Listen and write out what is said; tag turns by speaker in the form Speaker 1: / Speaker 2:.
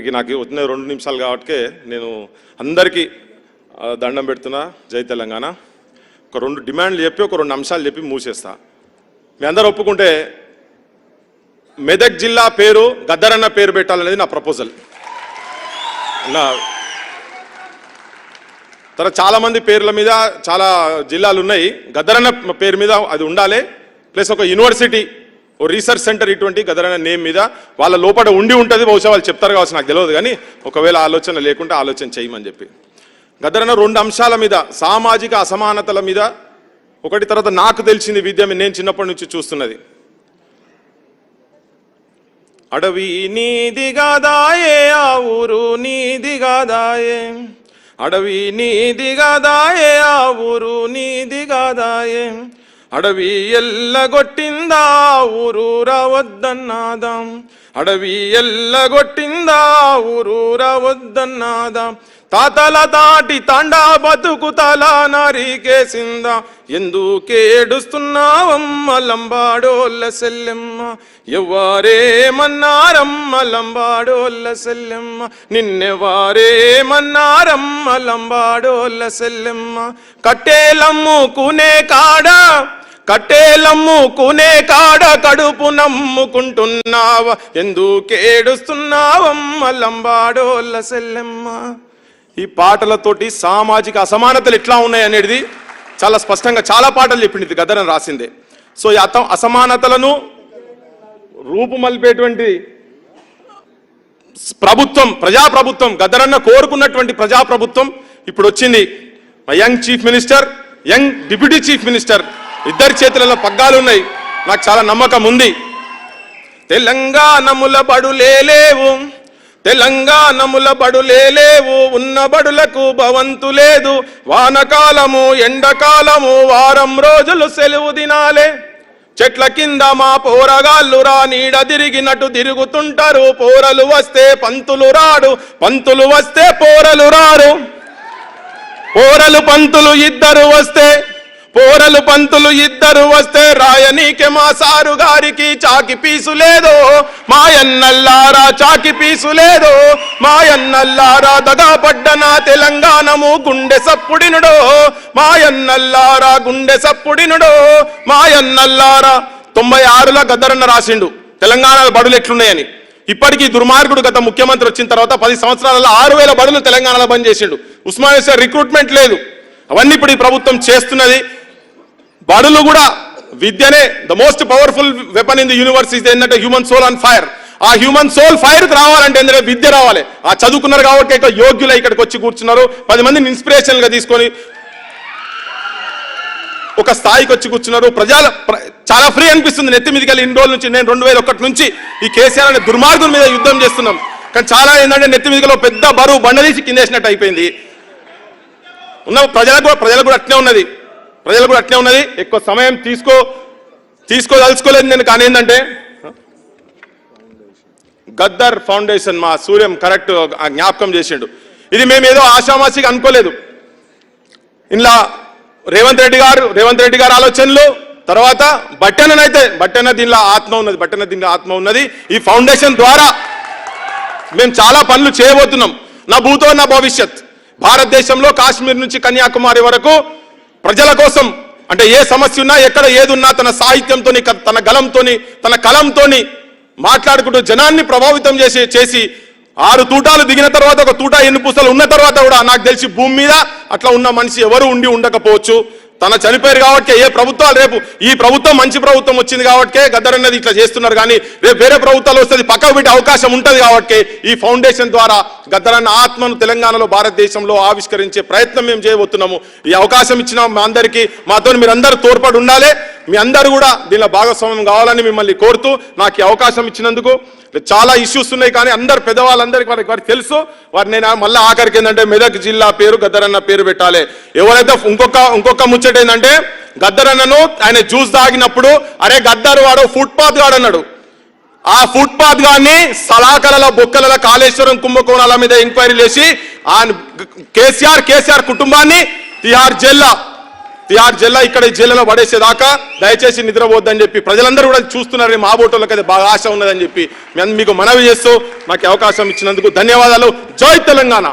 Speaker 1: అందరికీ నాకు వచ్చిన 2 నిమిషాలు కాబట్టి నేను అందరికీ దండం పెడుతున్నా. జై తెలంగాణ. ఒక 2 డిమాండ్లు చెప్పి ఒక 2 అంశాలు చెప్పి మూసేస్తా. మీ అందరూ ఒప్పుకుంటే మెదక్ జిల్లా పేరు గద్దరన్న పేరు పెట్టాలనేది నా ప్రపోజల్. తర్వాత చాలామంది పేర్ల మీద చాలా జిల్లాలు ఉన్నాయి. గద్దరన్న పేరు మీద అది ఉండాలి. ప్లస్ ఒక యూనివర్సిటీ, ఓ రీసెర్చ్ సెంటర్ ఇటువంటి గద్దరన్న నేమ్ మీద వాళ్ళ లోపల ఉండి ఉంటుంది. బహుశా వాళ్ళు చెప్తారు కావచ్చు, నాకు తెలియదు. కానీ ఒకవేళ ఆలోచన లేకుంటే ఆలోచన చేయమని చెప్పి గద్దరన్న 2 అంశాల మీద, సామాజిక అసమానతల మీద ఒకటి, తర్వాత నాకు తెలిసింది విద్య నేను చిన్నప్పటి నుంచి చూస్తున్నది. అడవి నీదిగాదాయే ఆ ఊరు నీదిగాదాయే, అడవి నీదిగాదాయే ఆ ఊరు నీదిగాదాయే, అడవి ఎల్లగొట్టిందా ఊరు రావద్దన్నాదాం, అడవి ఎల్లగొట్టిందా ఊరు రావద్దన్నాదాం, తాతల తాటి తాండా బతుకు తల నరికేసిందా, ఎందుకేడుస్తున్నావమ్మ లంబాడోళ్ళ సెల్లెమ్మ, ఎవ్వరేమన్నారమ్మ లంబాడోళ్ళ సెల్లెమ్మ, నిన్నెవ్వరేమన్నారమ్మ లంబాడోళ్ళ సెల్లెమ్మ, కట్టేలమ్ముకునే కాడ కడుపు నమ్ముకుంటున్నావా, ఎందుకేడుస్తున్నావమ్మ లంబాడోళ్ళ సెల్లెమ్మ. ఈ పాటలతోటి సామాజిక అసమానతలు ఎట్లా ఉన్నాయి అనేది చాలా స్పష్టంగా చాలా పాటలు చెప్పింది గద్దరన్న రాసిందే. సో ఈ అసమానతలను రూపుమల్పేటువంటి ప్రభుత్వం, ప్రజాప్రభుత్వం, గద్దరన్న కోరుకున్నటువంటి ప్రజాప్రభుత్వం ఇప్పుడు వచ్చింది. Young chief minister, young deputy chief minister ఇద్దరి చేతులలో పగ్గాలు ఉన్నాయి. నాకు చాలా నమ్మకం ఉంది. తెలంగాణముల బడులేలేవు, తెలంగాణముల బడులేలేవు, ఉన్న బడులకు భవంతు లేదు, వానకాలము ఎండకాలము వారం రోజులు సెలవు దినాలే, చెట్ల కింద మా పోరగాళ్ళు రా నీడ తిరిగినట్టు తిరుగుతుంటారు, పోరలు వస్తే పంతులు రాడు, పంతులు వస్తే పోరలు రారు, పోరలు పంతులు ఇద్దరు వస్తే రాయనీకే మా సారు గారికి చాకి పీసు లేదో, మాయన్నల్లారా చాకి పీసు లేదో, మాయన్నల్లారా దగా పడ్డన తెలంగాణము గుండె సప్పుడినుడో, మాయన్నల్లారా గుండె సప్పుడినుడో, మాయన్నల్లారా. 96లో గద్దరన్న రాసిండు తెలంగాణ బడులు ఎట్లున్నాయని. ఇప్పటికీ దుర్మార్గుడు గత ముఖ్యమంత్రి వచ్చిన తర్వాత 10 సంవత్సరాలలో 6000 బడులు తెలంగాణలో బంద్ చేసిండు. ఉస్మానియా రిక్రూట్మెంట్ లేదు. అవన్నీ ఇప్పుడు ఈ ప్రభుత్వం చేస్తున్నది. బడులు కూడా విద్యనే the most powerful weapon in the universe is ఏంటంటే హ్యూమన్ సోల్ ఆన్ ఫైర్. ఆ హ్యూమన్ సోల్ ఫైర్కి రావాలంటే ఏంటంటే విద్య రావాలి. ఆ చదువుకున్నారు కాబట్టి ఇక్కడ యోగ్యులు ఇక్కడికి వచ్చి కూర్చున్నారు. 10 మందిని ఇన్స్పిరేషన్గా తీసుకొని ఒక స్థాయికి వచ్చి కూర్చున్నారు. చాలా ఫ్రీ అనిపిస్తుంది. నెత్తి మీదకి వెళ్ళి ఇన్ని రోజుల నుంచి, నేను 2001 నుంచి ఈ కేసీఆర్ అనే దుర్మార్గుల మీద యుద్ధం చేస్తున్నాం. కానీ చాలా ఏంటంటే నెత్తి మీదలో పెద్ద బరువు బండదీసి కిందేసినట్టు అయిపోయింది. ప్రజలకు కూడా అట్నే ఉన్నది. ఎక్కువ సమయం తీసుకోదలుచుకోలేదు నేను. కానీ ఏంటంటే గద్దర్ ఫౌండేషన్ మా సూర్యం కరెక్ట్ జ్ఞాపకం చేసిండు. ఇది మేము ఏదో ఆషామాషిగా అనుకోలేదు. ఇలా రేవంత్ రెడ్డి గారు ఆలోచనలు, తర్వాత బట్టెన్న దీనిలో ఆత్మ ఉన్నది. ఈ ఫౌండేషన్ ద్వారా మేము చాలా పనులు చేయబోతున్నాం. నా భూతో నా భవిష్యత్. భారతదేశంలో కాశ్మీర్ నుంచి కన్యాకుమారి వరకు ప్రజల కోసం, అంటే ఏ సమస్య ఉన్నా ఎక్కడ ఏదున్నా తన సాహిత్యంతో, తన గలంతోని, తన కలంతోని మాట్లాడుకుంటూ జనాన్ని ప్రభావితం చేసి 6 తూటాలు దిగిన తర్వాత ఒక తూటా ఎన్ని పూసలు ఉన్న తర్వాత కూడా నాకు తెలిసి భూమి మీద అట్లా ఉన్న మనిషి ఎవరు ఉండకపోవచ్చు. తన చనిపోయారు కాబట్టి ఏ ప్రభుత్వాలు, రేపు ఈ ప్రభుత్వం మంచి ప్రభుత్వం వచ్చింది కాబట్టి గద్దరన్నది ఇట్లా చేస్తున్నారు. కానీ రేపు వేరే ప్రభుత్వాలు వస్తుంది, పక్కకు పెట్టే అవకాశం ఉంటుంది కాబట్టి ఈ ఫౌండేషన్ ద్వారా గద్దరన్న ఆత్మను తెలంగాణలో, భారతదేశంలో ఆవిష్కరించే ప్రయత్నం మేము చేయబోతున్నాము. ఈ అవకాశం ఇచ్చిన మా అందరికీ, మాతో మీరందరూ తోడ్పడి ఉండాలి. మీ అందరూ కూడా దీనిలో భాగస్వామ్యం కావాలని మిమ్మల్ని కోరుతూ నాకు ఈ అవకాశం ఇచ్చినందుకు. చాలా ఇష్యూస్ ఉన్నాయి కానీ అందరు పెద్దవాళ్ళందరికీ వారికి తెలుసు. వారు నేను మళ్ళీ ఆఖరికి ఏంటంటే మెదక్ జిల్లా పేరు గద్దరన్న పేరు పెట్టాలి. ఎవరైతే ఇంకొక ముచ్చట ఏంటంటే గద్దరన్నను ఆయన జ్యూస్ తాగినప్పుడు అరే గద్దరు వాడు ఫుట్పాత్ గాడు అన్నాడు. ఆ ఫుట్పాత్ గాని సలాకల బొక్కల కాళేశ్వరం కుంభకోణాల మీద ఎంక్వైరీ చేసి కేసీఆర్ కుటుంబాన్ని తిహార్ జైల్లో తిహార్ జైల్లో ఇక్కడ జైల్లో పడేసేదాకా దయచేసి నిద్రపోద్దని చెప్పి ప్రజలందరూ కూడా చూస్తున్నారని మా ఓటర్లకు అది బాగా ఆశ ఉన్నదని చెప్పి మీకు మనవి చేస్తూ నాకు అవకాశం ఇచ్చినందుకు ధన్యవాదాలు. జై తెలంగాణ.